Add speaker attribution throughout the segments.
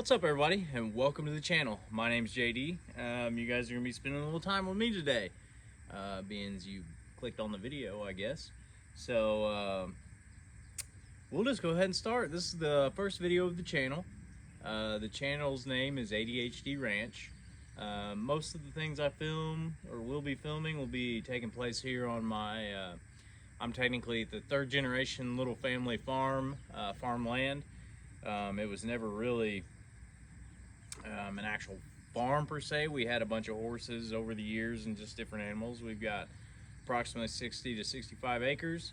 Speaker 1: What's up, everybody, and welcome to the channel. My name's JD. You guys are gonna be spending a little time with me today, being as you clicked on the video, I guess. So we'll just go ahead and start. This is the first video of the channel. The channel's name is ADHD Ranch. Most of the things I film or will be filming will be taking place here on my I'm technically the third generation little family farmland. It was never really an actual farm per se. We had a bunch of horses over the years and just different animals. We've got approximately 60 to 65 acres,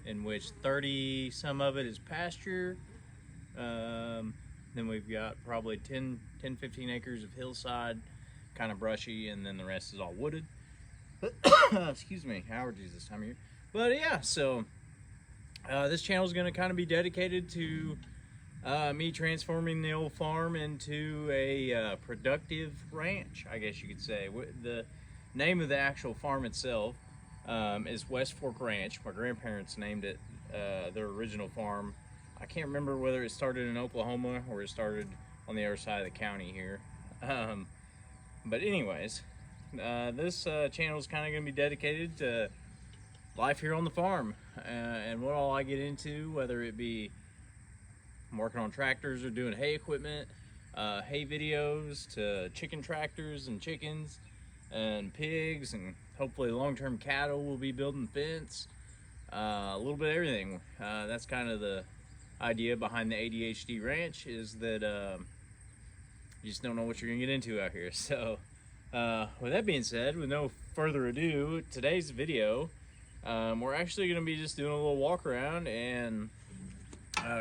Speaker 1: in which 30 some of it is pasture. Then we've got probably 10-15 acres of hillside, kind of brushy, and then the rest is all wooded. Excuse me, allergies this time of year. But yeah, so this channel is going to kind of be dedicated to me transforming the old farm into a productive ranch, I guess you could say. The name of the actual farm itself is West Fork Ranch. My grandparents named it their original farm. I can't remember whether it started in Oklahoma or it started on the other side of the county here. But anyways, this channel is kind of going to be dedicated to life here on the farm and what all I get into, whether it be working on tractors or doing hay equipment, hay videos, to chicken tractors and chickens and pigs, and hopefully long-term cattle. Will be building fence, a little bit of everything. That's kind of the idea behind the ADHD Ranch, is that you just don't know what you're gonna get into out here. So with that being said, with no further ado, today's video, we're actually gonna be just doing a little walk around and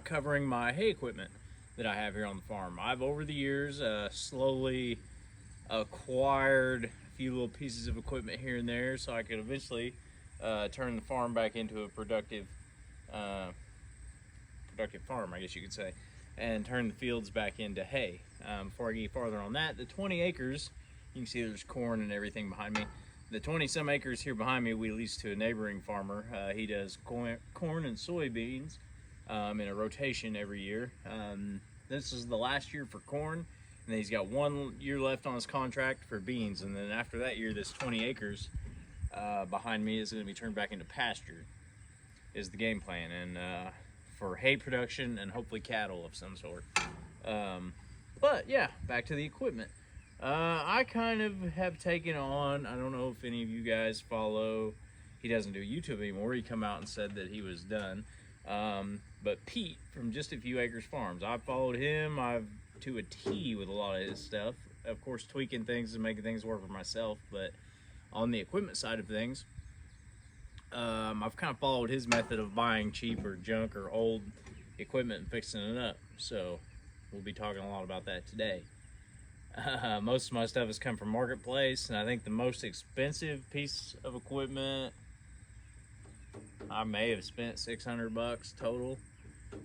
Speaker 1: covering my hay equipment that I have here on the farm. I've over the years slowly acquired a few little pieces of equipment here and there so I could eventually turn the farm back into a productive farm, I guess you could say, and turn the fields back into hay. Before I get farther on that, the 20 acres, you can see there's corn and everything behind me. The 20 some acres here behind me we lease to a neighboring farmer. He does corn and soybeans in a rotation every year. This is the last year for corn, and then he's got 1 year left on his contract for beans, and then after that year, this 20 acres behind me is going to be turned back into pasture, is the game plan, and for hay production and hopefully cattle of some sort. But yeah, back to the equipment. I kind of have taken on, I don't know if any of you guys follow, he doesn't do YouTube anymore, he come out and said that he was done. But Pete from Just a Few Acres Farms, I've followed him. I've to a T with a lot of his stuff. Of course, tweaking things and making things work for myself. But on the equipment side of things, I've kind of followed his method of buying cheap or junk or old equipment and fixing it up. So we'll be talking a lot about that today. Most of my stuff has come from Marketplace, and I think the most expensive piece of equipment I may have spent $600 total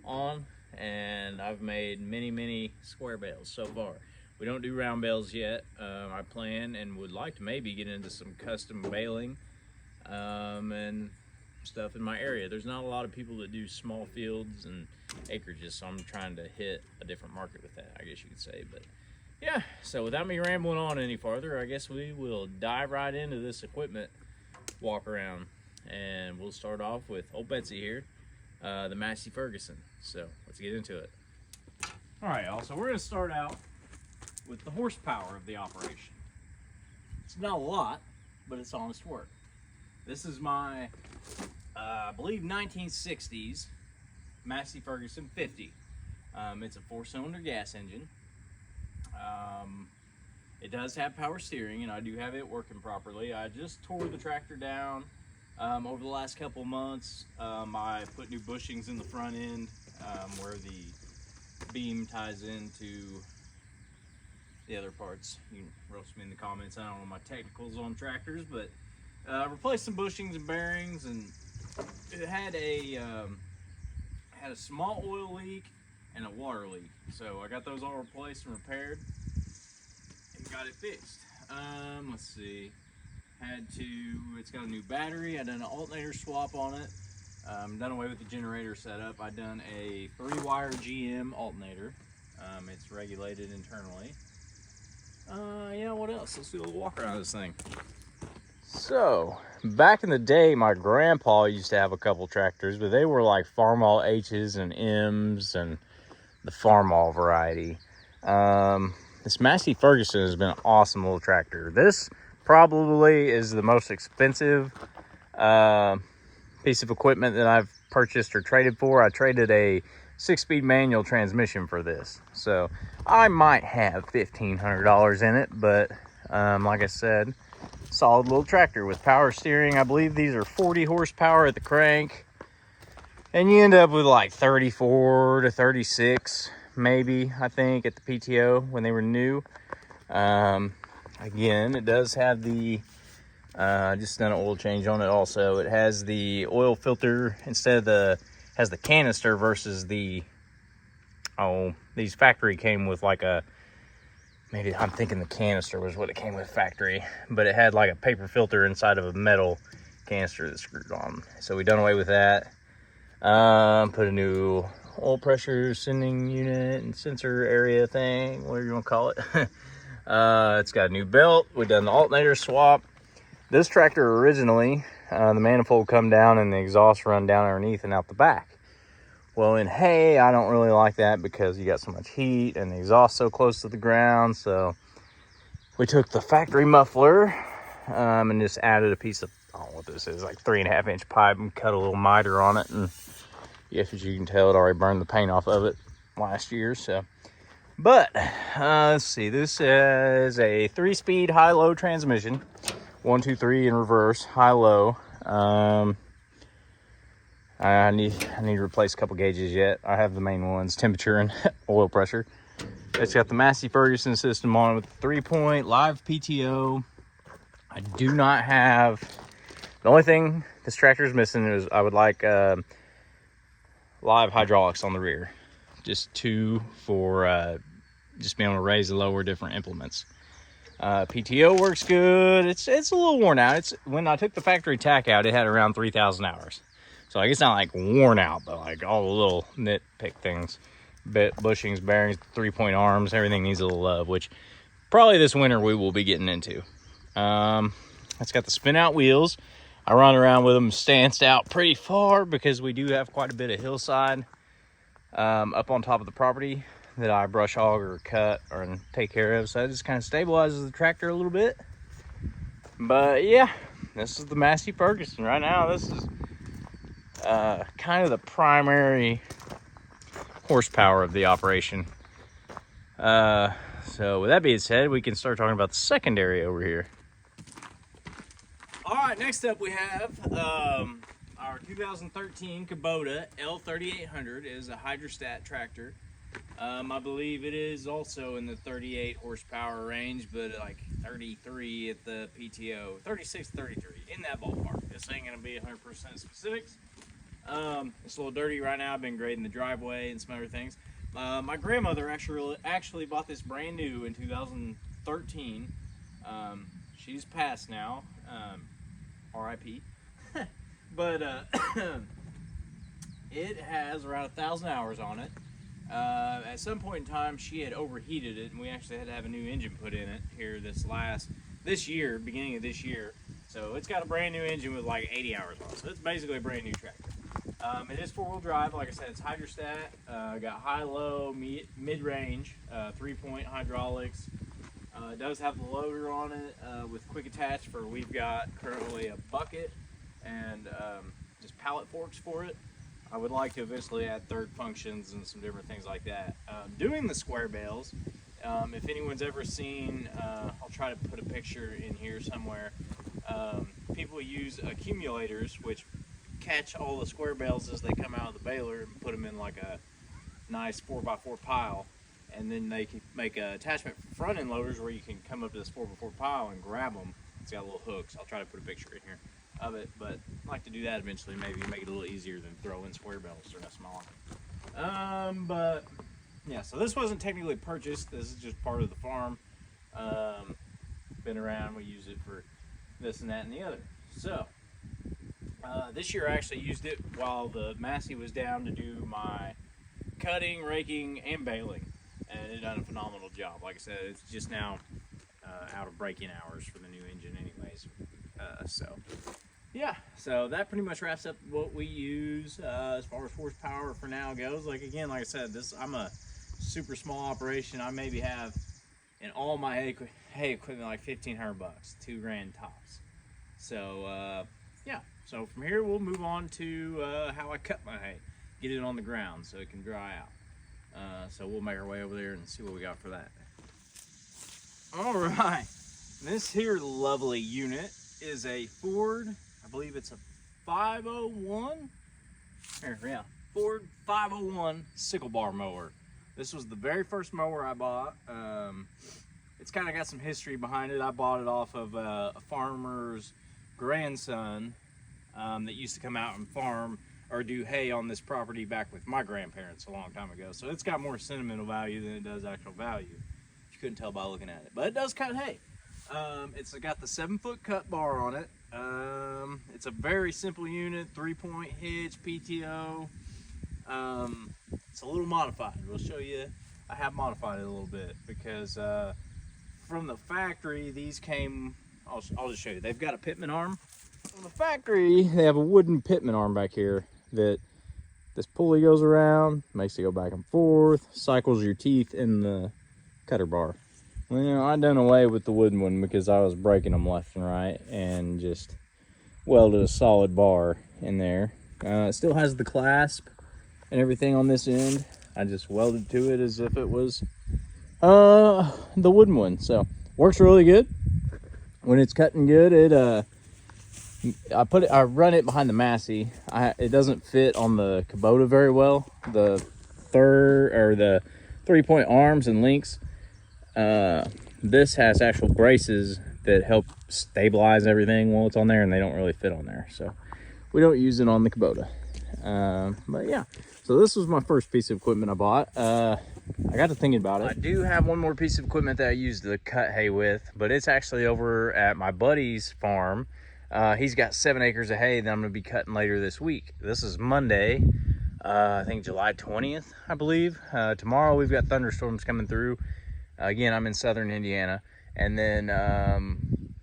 Speaker 1: on, and I've made many square bales so far. We don't do round bales yet. I plan and would like to maybe get into some custom baling and stuff in my area. There's not a lot of people that do small fields and acreages, so I'm trying to hit a different market with that, I guess you could say. But yeah, so without me rambling on any farther, I guess we will dive right into this equipment walk around. And we'll start off with old Betsy here, the Massey Ferguson. So let's get into it. All right, y'all, so we're gonna start out with the horsepower of the operation. It's not a lot, but it's honest work. This is my, I believe 1960s Massey Ferguson 50. It's a 4-cylinder gas engine. It does have power steering, and I do have it working properly. I just tore the tractor down over the last couple months. I put new bushings in the front end where the beam ties into the other parts. You can roast me in the comments. I don't know my technicals on tractors, but replaced some bushings and bearings, and it had a small oil leak and a water leak. So I got those all replaced and repaired and got it fixed. Let's see. It's got a new battery. I done an alternator swap on it. Done away with the generator setup. I done a 3-wire GM alternator. It's regulated internally. Yeah, what else? Let's do a little walk around this thing. So, back in the day, my grandpa used to have a couple tractors, but they were like Farmall H's and M's and the Farmall variety. This Massey Ferguson has been an awesome little tractor. This probably is the most expensive piece of equipment that I've purchased or traded for. I traded a 6-speed manual transmission for this, so I might have $1,500 in it, but like I said, solid little tractor with power steering. I believe these are 40 horsepower at the crank, and you end up with like 34 to 36 maybe, I think, at the PTO when they were new. Again, it does have the just done an oil change on it. Also, it has the oil filter instead of the, has the canister versus the, these factory came with like a, maybe I'm thinking the canister was what it came with factory, but it had like a paper filter inside of a metal canister that screwed on. So we done away with that. Put a new oil pressure sending unit and sensor area thing, whatever you want to call it. It's got a new belt. We've done the alternator swap. This tractor originally, the manifold come down and the exhaust run down underneath and out the back. Well, in hay, I don't really like that because you got so much heat and the exhaust so close to the ground. So we took the factory muffler and just added a piece of, I don't know what this is, like 3.5-inch pipe, and cut a little miter on it. And yes, as you can tell, it already burned the paint off of it last year. So, but let's see, this is a 3-speed high-low transmission, 1, 2, 3 in reverse, high-low. I need to replace a couple gauges yet. I have the main ones, temperature and oil pressure. It's got the Massey Ferguson system on it with 3-point live PTO. I do not have, the only thing this tractor is missing is I would like live hydraulics on the rear. Just 2 for just being able to raise and lower different implements. PTO works good. It's a little worn out. It's, when I took the factory tack out, it had around 3,000 hours. So like, it's not like worn out, but like all the little nitpick things, bushings, bearings, 3-point arms, everything needs a little love, which probably this winter we will be getting into. It's got the spin out wheels. I run around with them stanced out pretty far because we do have quite a bit of hillside up on top of the property that I brush hog or cut or take care of. So it just kind of stabilizes the tractor a little bit. But yeah, this is the Massey Ferguson. Right now, this is kind of the primary horsepower of the operation. So with that being said, we can start talking about the secondary over here. All right, next up we have our 2013 Kubota L3800. It is a hydrostat tractor. I believe it is also in the 38 horsepower range, but like 33 at the PTO, 36, 33, in that ballpark. This ain't gonna be 100% specifics. It's a little dirty right now. I've been grading the driveway and some other things. My grandmother actually bought this brand new in 2013. She's passed now, RIP. But it has around 1,000 hours on it. At some point in time, she had overheated it, and we actually had to have a new engine put in it here this year, beginning of this year. So it's got a brand new engine with like 80 hours on it. So it's basically a brand new tractor. It is 4-wheel drive. Like I said, it's hydrostat. Got high, low, mid-range, 3-point hydraulics. It does have the loader on it with quick attach for, we've got currently a bucket and just pallet forks for it. I would like to eventually add third functions and some different things like that. Doing the square bales, if anyone's ever seen, I'll try to put a picture in here somewhere. People use accumulators, which catch all the square bales as they come out of the baler and put them in like a nice 4x4 pile, and then they can make an attachment for front end loaders where you can come up to this 4x4 pile and grab them. It's got little hooks. I'll try to put a picture in here of it, but I'd like to do that eventually, maybe make it a little easier than throw in square bales or that small. But yeah, so this wasn't technically purchased. This is just part of the farm. Been around, we use it for this and that and the other. So this year I actually used it while the Massey was down to do my cutting, raking, and baling. and it done a phenomenal job. Like I said, it's just now out of break-in hours for the new engine anyways. So yeah, so that pretty much wraps up what we use as far as horsepower for now goes. Like again, like I said, I'm a super small operation. I maybe have in all my hay equipment like $1,500, $2,000 tops. So yeah, so from here we'll move on to how I cut my hay, get it on the ground so it can dry out. So we'll make our way over there and see what we got for that. All right, this here lovely unit is a Ford, I believe it's a 501. Yeah, Ford 501 sickle bar mower. This was the very first mower I bought. It's kind of got some history behind it. I bought it off of a farmer's grandson that used to come out and farm or do hay on this property back with my grandparents a long time ago. So it's got more sentimental value than it does actual value. You couldn't tell by looking at it, but it does cut hay. It's got the 7-foot cut bar on it. It's a very simple unit, 3-point hitch, PTO. It's a little modified. We'll show you. I have modified it a little bit because from the factory, these came, I'll just show you. They've got a pitman arm. From the factory, they have a wooden pitman arm back here that this pulley goes around, makes it go back and forth, cycles your teeth in the cutter bar. Well, you know, I done away with the wooden one because I was breaking them left and right and just welded a solid bar in there. It still has the clasp and everything on this end. I just welded to it as if it was the wooden one. So works really good. When it's cutting good, I run it behind the Massey. It doesn't fit on the Kubota very well. The 3-point arms and links. This has actual braces that help stabilize everything while it's on there, and they don't really fit on there. So we don't use it on the Kubota. But yeah, so this was my first piece of equipment I bought. I got to thinking about it. I do have one more piece of equipment that I use to cut hay with, but it's actually over at my buddy's farm. He's got 7 acres of hay that I'm going to be cutting later this week. This is Monday, I think July 20th, I believe. Tomorrow we've got thunderstorms coming through. Again, I'm in southern Indiana. And then,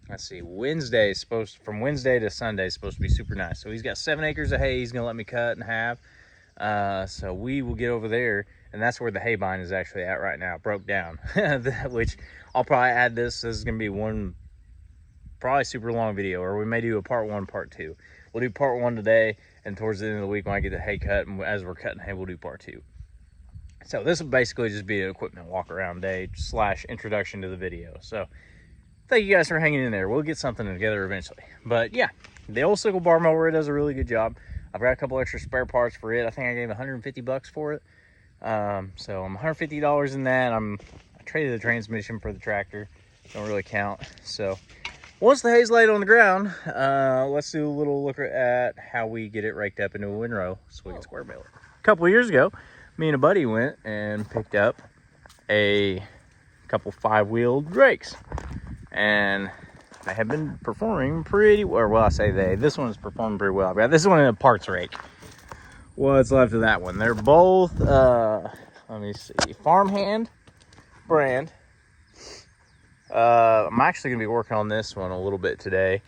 Speaker 1: let's see, from Wednesday to Sunday is supposed to be super nice. So he's got 7 acres of hay he's going to let me cut in half. So we will get over there, and that's where the hay bind is actually at right now, broke down. Which I'll probably add this is going to be one probably super long video, or we may do a part 1, part 2. We'll do part 1 today, and towards the end of the week when I get the hay cut, and as we're cutting hay, we'll do part 2. So this will basically just be an equipment walk around day / introduction to the video. So thank you guys for hanging in there. We'll get something together eventually. But yeah, the old sickle bar mower does a really good job. I've got a couple extra spare parts for it. I think I gave $150 for it. So I'm $150 in that. I traded the transmission for the tractor. Don't really count. So once the hay's laid on the ground, let's do a little look at how we get it raked up into a windrow so we can square bale it. A couple of years ago, me and a buddy went and picked up a couple 5-wheeled rakes, and they have been performing pretty well. Well, I say this one is performing pretty well. I've got this one in a parts rake. What's left of that one? They're both, let me see, Farmhand brand. I'm actually gonna be working on this one a little bit today.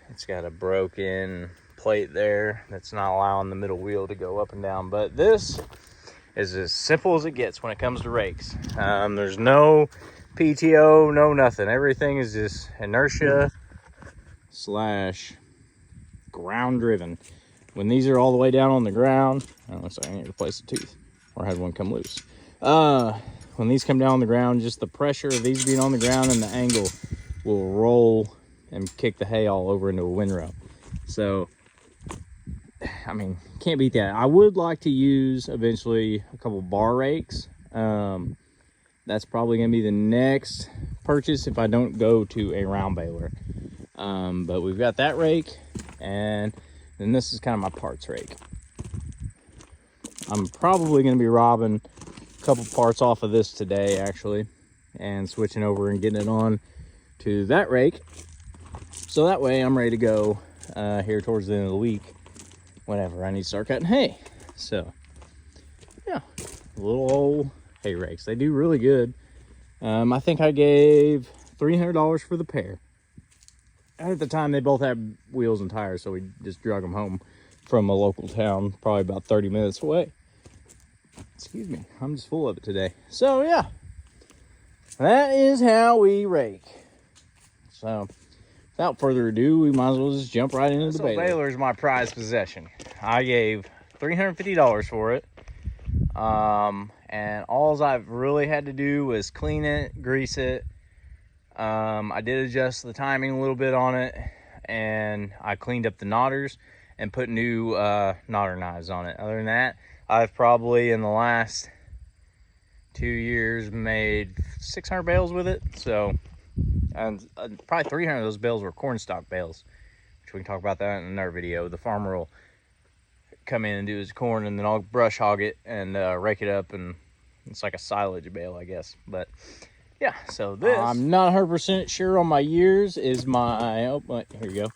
Speaker 1: It's got a broken plate there that's not allowing the middle wheel to go up and down, but this is as simple as it gets when it comes to rakes. There's no PTO, no nothing. Everything is just inertia / ground driven. When these are all the way down on the ground, looks like I need to replace the tooth, or I had one come loose. When these come down on the ground, just the pressure of these being on the ground and the angle will roll and kick the hay all over into a windrow. So, I mean, can't beat that. I would like to use eventually a couple bar rakes. That's probably going to be the next purchase if I don't go to a round baler. But we've got that rake, and then this is kind of my parts rake. I'm probably going to be robbing a couple parts off of this today, actually, and switching over and getting it on to that rake. So that way I'm ready to go here towards the end of the week whenever I need to start cutting hay. So, yeah, a little old hay rakes. They do really good. I think I gave $300 for the pair. At the time, they both had wheels and tires, so we just drug them home from a local town, probably about 30 minutes away. Excuse me, I'm just full of it today. So yeah, that is how we rake. So without further ado, we might as well just jump right into the baler. Baler is my prized possession. I gave $350 for it. And all I've really had to do was clean it, grease it. I did adjust the timing a little bit on it, and I cleaned up the knotters and put new knotter knives on it. Other than that, I've probably in the last 2 years made 600 bales with it. So, and probably 300 of those bales were corn stalk bales, which we can talk about that in another video. The farmer will come in and do his corn, and then I'll brush hog it and rake it up, and it's like a silage bale, I guess. But yeah, so this, I'm not 100% sure on my years. Is my, oh, here you go.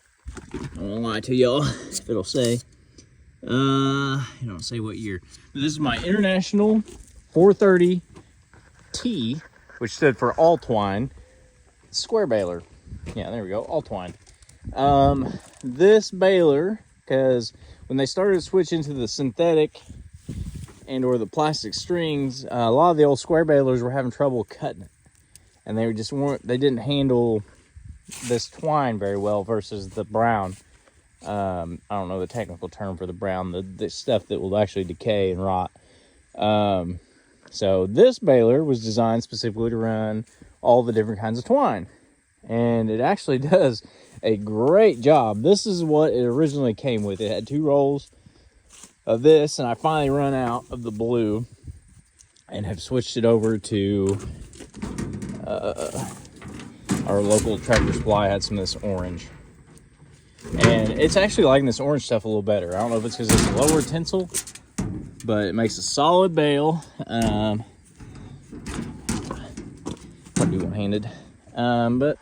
Speaker 1: I won't lie to y'all, it'll say, I don't say what year. This is my International 430T, which stood for all twine square baler. Yeah, there we go, all twine. This baler, because when they started switching to the synthetic and or the plastic strings, a lot of the old square balers were having trouble cutting it, and they just weren't, they didn't handle this twine very well versus the brown. I don't know the technical term for the brown, the stuff that will actually decay and rot. So this baler was designed specifically to run all the different kinds of twine, and it actually does a great job. This is what it originally came with. It had 2 rolls of this, and I finally run out of the blue and have switched it over to our local Tractor Supply. Had some of this orange, and it's actually liking this orange stuff a little better. I don't know if it's because it's lower tensile, but it makes a solid bale. I'll do one-handed, but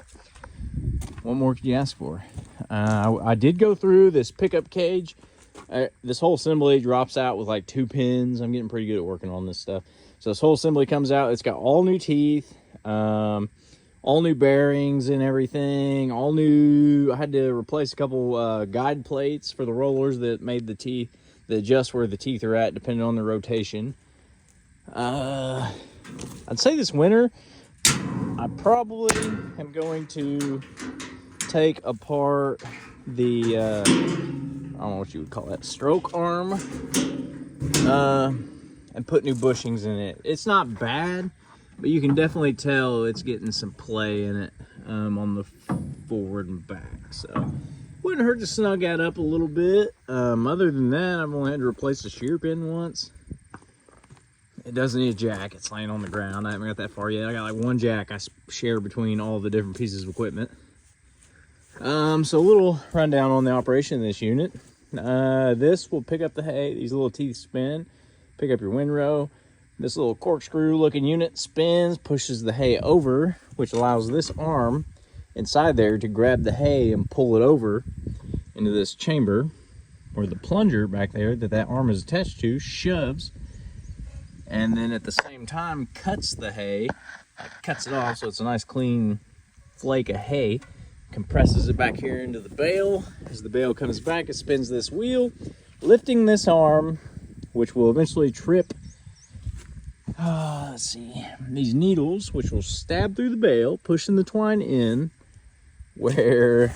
Speaker 1: what more could you ask for? I did go through this pickup cage. This whole assembly drops out with like 2 pins. I'm getting pretty good at working on this stuff. So this whole assembly comes out. It's got all new teeth, all new bearings and everything. All new. I had to replace a couple guide plates for the rollers that made the teeth, that adjust where the teeth are at depending on the rotation. I'd say this winter I probably am going to take apart the I don't know what you would call that, stroke arm, and put new bushings in it. It's not bad, but you can definitely tell it's getting some play in it on the forward and back. So wouldn't hurt to snug that up a little bit. Other than that, I've only had to replace the shear pin once. It doesn't need a jack. It's laying on the ground. I haven't got that far yet. I got like 1 jack I share between all the different pieces of equipment. So a little rundown on the operation of this unit. This will pick up the hay. These little teeth spin, pick up your windrow. This little corkscrew looking unit spins, pushes the hay over, which allows this arm inside there to grab the hay and pull it over into this chamber, where the plunger back there that arm is attached to shoves, and then at the same time cuts the hay, cuts it off so it's a nice clean flake of hay, compresses it back here into the bale. As the bale comes back, it spins this wheel, lifting this arm, which will eventually trip, let's see, these needles, which will stab through the bale, pushing the twine in, where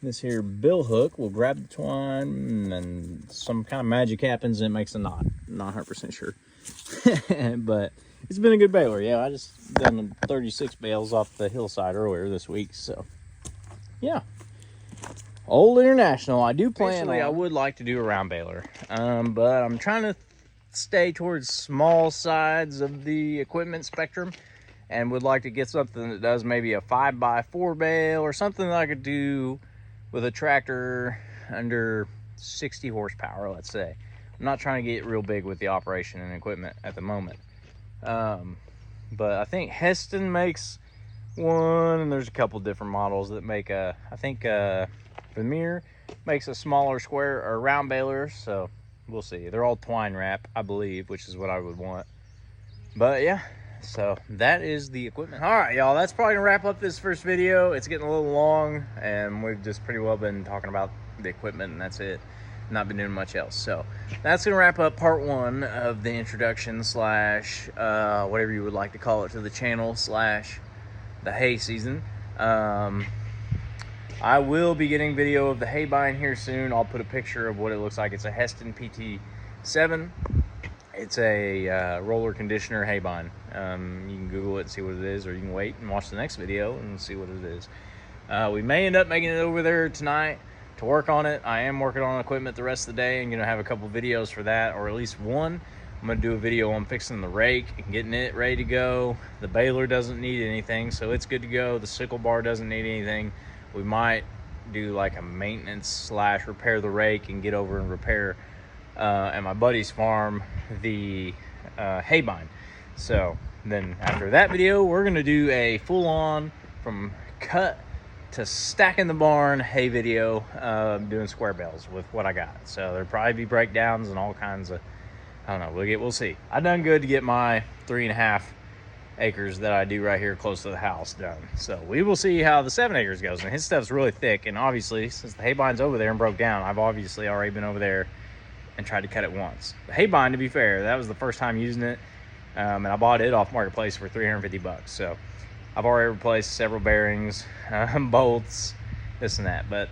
Speaker 1: this here bill hook will grab the twine, and some kind of magic happens and it makes a knot. Not 100% sure. But it's been a good baler. Yeah, I just done 36 bales off the hillside earlier this week. So yeah, Old International. I do plan I would like to do a round baler, but I'm trying to stay towards small sides of the equipment spectrum, and would like to get something that does maybe a 5x4 bale, or something that I could do with a tractor under 60 horsepower, let's say. I'm not trying to get real big with the operation and equipment at the moment. But I think Heston makes one, and there's a couple different models that make I think Vermeer makes a smaller square or round baler, so we'll see. They're all twine wrap, I believe, which is what I would want. But yeah, so that is the equipment. All right, y'all, that's probably gonna wrap up this first video. It's getting a little long, and we've just pretty well been talking about the equipment, and that's it. Not been doing much else. So that's gonna wrap up part 1 of the introduction slash whatever you would like to call it to the channel slash the hay season. I will be getting video of the hay bine here soon. I'll put a picture of what it looks like. It's a Heston PT7. It's a roller conditioner hay bine. You can Google it and see what it is, or you can wait and watch the next video and see what it is. We may end up making it over there tonight to work on it. I am working on equipment the rest of the day and gonna have a couple videos for that, or at least one. I'm gonna do a video on fixing the rake and getting it ready to go. The baler doesn't need anything, so it's good to go. The sickle bar doesn't need anything. We might do like a maintenance slash repair the rake and get over and repair at my buddy's farm the hay bine. So then after that video, we're gonna do a full-on from cut to stacking the barn hay video, doing square bales with what I got. So there'll probably be breakdowns and all kinds of, I don't know, we'll see. I done good to get my 3.5 acres that I do right here close to the house done. So we will see how the 7 acres goes. And his stuff's really thick, and obviously since the hay bine's over there and broke down, I've obviously already been over there and tried to cut it once. The hay bine, to be fair, that was the first time using it, and I bought it off Marketplace for 350 bucks. So I've already replaced several bearings, bolts, this and that. But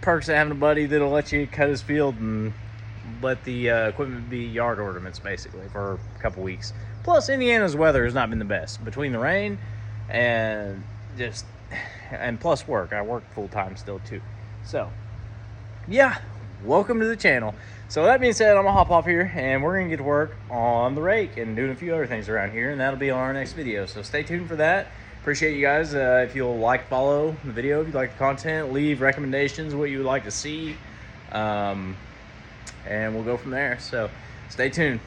Speaker 1: perks of having a buddy that'll let you cut his field and let the equipment be yard ornaments basically for a couple weeks. Plus, Indiana's weather has not been the best between the rain and plus work. I work full time still too. So yeah, welcome to the channel. So that being said, I'm gonna hop off here and we're gonna get to work on the rake and doing a few other things around here, and that'll be on our next video. So stay tuned for that. Appreciate you guys. If you'll follow the video, if you like the content, leave recommendations, what you would like to see, and we'll go from there. So stay tuned.